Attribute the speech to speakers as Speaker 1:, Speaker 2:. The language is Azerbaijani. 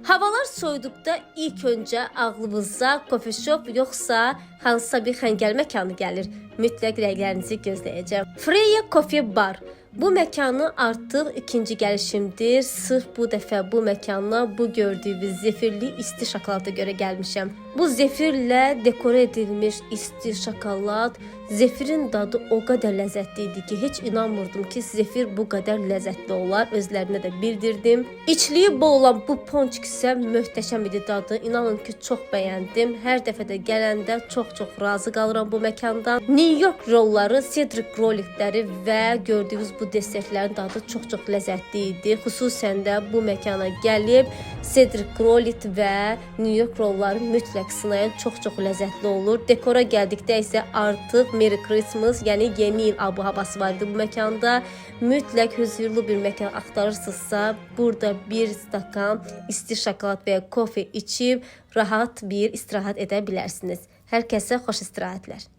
Speaker 1: Havalar soyuduqda ilk öncə ağlımıza coffee shop yoxsa hansısa bir xəngəl məkanı gəlir. Mütləq rəqlərinizi gözləyəcəm. Freya Coffee Bar. Bu məkanı artıq ikinci gəlişimdir. Sırf bu dəfə bu məkana bu gördüyünüz zefirli isti şokolada görə gəlmişəm. Bu zefirlə dekor edilmiş isti şokolad, zefirin dadı o qədər ləzzətli idi ki, heç inanmırdım ki, zefir bu qədər ləzzətli olar. Özlərinə də bildirdim. İçliyi bol olan bu ponçik isə möhtəşəm idi dadı. İnanın ki, çox bəyəndim. Hər dəfə də gələndə çox razı qalıram bu məkandan. New York rolları, Cedric rollikləri və gördüyünüz bu desertlərin dadı çox ləzzətli idi. Xüsusən də bu məkana gəlib Cedric rollik və New York rolları mütləq sınayan çox ləzzətli olur. Dekora gəldikdə isə artıq Merry Christmas, yəni yeni il havası var idi bu məkanda. Mütləq huzurlu bir məkan axtarırsınızsa, burada bir stakan isti şokolad və ya kofe içib rahat bir istirahət edə bilərsiniz. Hər kəsə xoş istirahətlər.